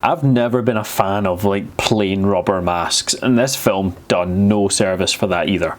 I've never been a fan of like plain rubber masks, and this film done no service for that either.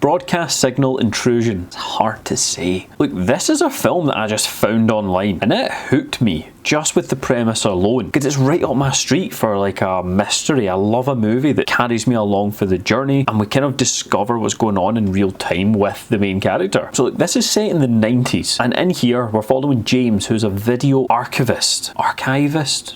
Broadcast Signal Intrusion. It's hard to say. Look, this is a film that I just found online and it hooked me just with the premise alone, because it's right up my street for like a mystery. I love a movie that carries me along for the journey and we kind of discover what's going on in real time with the main character. So look, this is set in the 90s, and in here we're following James, who's a video archivist?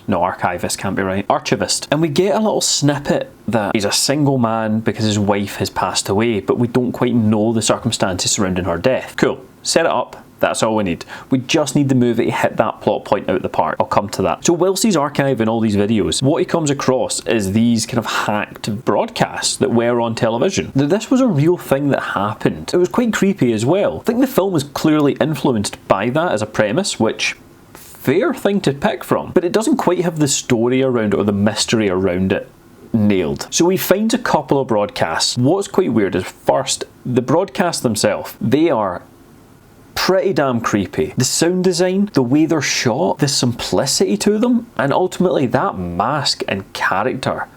No, archivist can't be right. Archivist. And we get a little snippet that he's a single man because his wife has passed away, but we don't quite know the circumstances surrounding her death. Cool. Set it up. That's all we need. We just need the movie to hit that plot point out the park. I'll come to that. So whilst he's archiving all these videos, what he comes across is these kind of hacked broadcasts that were on television. Now, this was a real thing that happened. It was quite creepy as well. I think the film was clearly influenced by that as a premise, which fair thing to pick from, but it doesn't quite have the story around it or the mystery around it nailed. So we find a couple of broadcasts. What's quite weird is, first, the broadcasts themselves, they are pretty damn creepy. The sound design, the way they're shot, the simplicity to them, and ultimately that mask and character,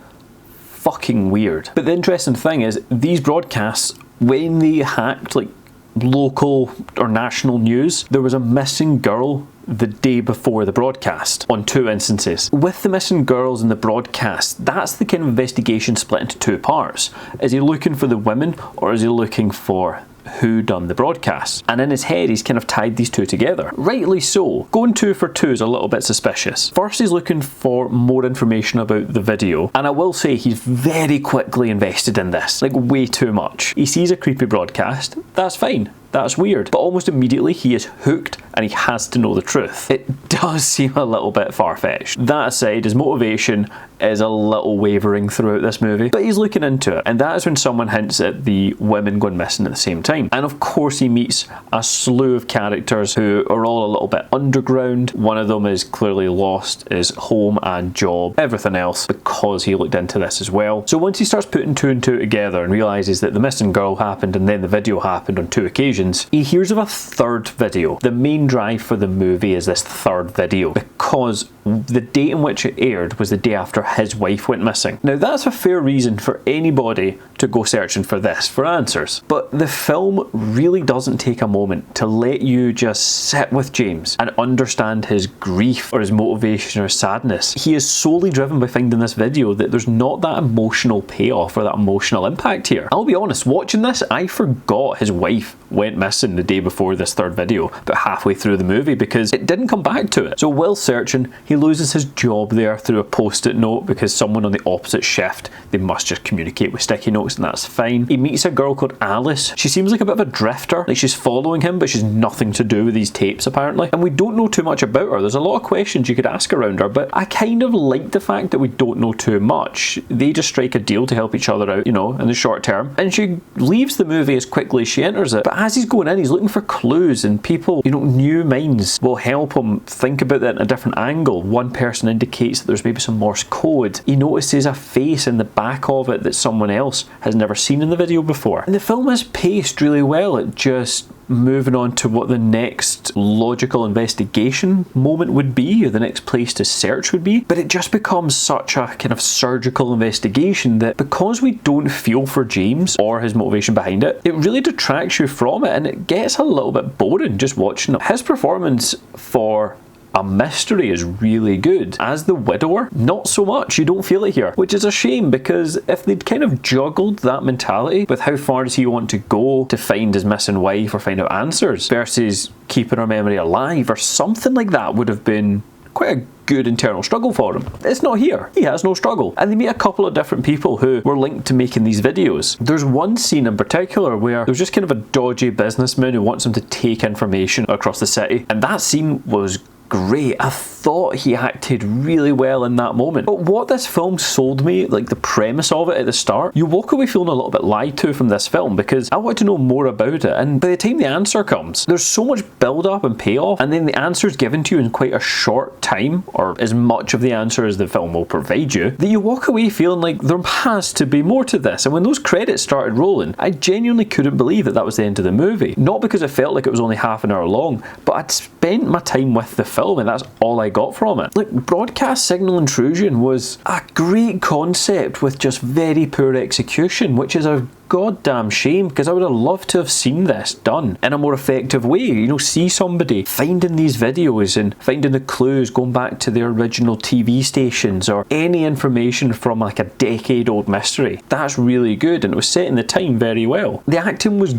fucking weird. But the interesting thing is, these broadcasts, when they hacked like local or national news, there was a missing girl the day before the broadcast on 2 instances. With the missing girls in the broadcast, that's the kind of investigation split into 2 parts. Is he looking for the women, or is he looking for who done the broadcast? And in his head he's kind of tied these 2 together. Rightly so. Going 2 for 2 is a little bit suspicious. First, he's looking for more information about the video, and I will say he's very quickly invested in this, like way too much. He sees a creepy broadcast, that's fine. That's weird. But almost immediately he is hooked and he has to know the truth. It does seem a little bit far-fetched. That aside, his motivation is a little wavering throughout this movie, but he's looking into it, and that is when someone hints at the women going missing at the same time. And of course he meets a slew of characters who are all a little bit underground. One of them is clearly lost his home and job, everything else, because he looked into this as well. So once he starts putting 2 and 2 together and realises that the missing girl happened and then the video happened on 2 occasions, he hears of a 3rd video. The main drive for the movie is this 3rd video, because the date in which it aired was the day after his wife went missing. Now that's a fair reason for anybody to go searching for this for answers, but the film really doesn't take a moment to let you just sit with James and understand his grief or his motivation or sadness. He is solely driven by finding this video that there's not that emotional payoff or that emotional impact here. I'll be honest, watching this I forgot his wife went missing the day before this 3rd video, about halfway through the movie, because it didn't come back to it. So while searching, he loses his job there through a post-it note because someone on the opposite shift, they must just communicate with sticky notes, and that's fine. He meets a girl called Alice. She seems like a bit of a drifter, like she's following him, but she's nothing to do with these tapes apparently, and we don't know too much about her. There's a lot of questions you could ask around her, but I kind of like the fact that we don't know too much. They just strike a deal to help each other out, you know, in the short term, and she leaves the movie as quickly as she enters it. But as he's going in, he's looking for clues, and people, you know, new minds will help him think about it in a different angle. One person indicates that there's maybe some Morse code. He notices a face in the back of it that someone else has never seen in the video before. And the film is paced really well at just moving on to what the next logical investigation moment would be, or the next place to search would be, but it just becomes such a kind of surgical investigation that because we don't feel for James or his motivation behind it, it really detracts you from it, and it gets a little bit boring just watching it. His performance for a mystery is really good. As the widower, not so much. You don't feel it here, which is a shame, because if they'd kind of juggled that mentality with how far does he want to go to find his missing wife or find out answers versus keeping her memory alive or something like that, would have been quite a good internal struggle for him. It's not here. He has no struggle. And they meet a couple of different people who were linked to making these videos. There's one scene in particular where there's just kind of a dodgy businessman who wants him to take information across the city, and that scene was great. I thought he acted really well in that moment. But what this film sold me, like the premise of it at the start, you walk away feeling a little bit lied to from this film because I want to know more about it, and by the time the answer comes, there's so much build up and payoff, and then the answer is given to you in quite a short time, or as much of the answer as the film will provide you, that you walk away feeling like there has to be more to this. And when those credits started rolling, I genuinely couldn't believe that that was the end of the movie. Not because it felt like it was only half an hour long, but I'd spent my time with the film and that's all I got from it. Like, Broadcast Signal Intrusion was a great concept with just very poor execution, which is a goddamn shame, because I would have loved to have seen this done in a more effective way. You know, see somebody finding these videos and finding the clues, going back to their original TV stations or any information from like a decade old mystery. That's really good, and it was set in the time very well. The acting was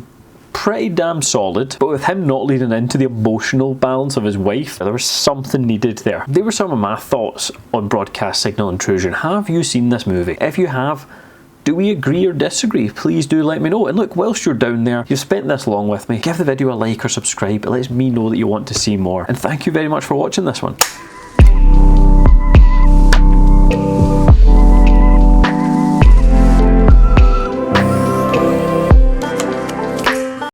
pretty damn solid, but with him not leading into the emotional balance of his wife, there was something needed there. They were some of my thoughts on Broadcast Signal Intrusion. Have you seen this movie? If you have, do we agree or disagree? Please do let me know. And look, whilst you're down there, you've spent this long with me, give the video a like or subscribe. It lets me know that you want to see more. And thank you very much for watching this one.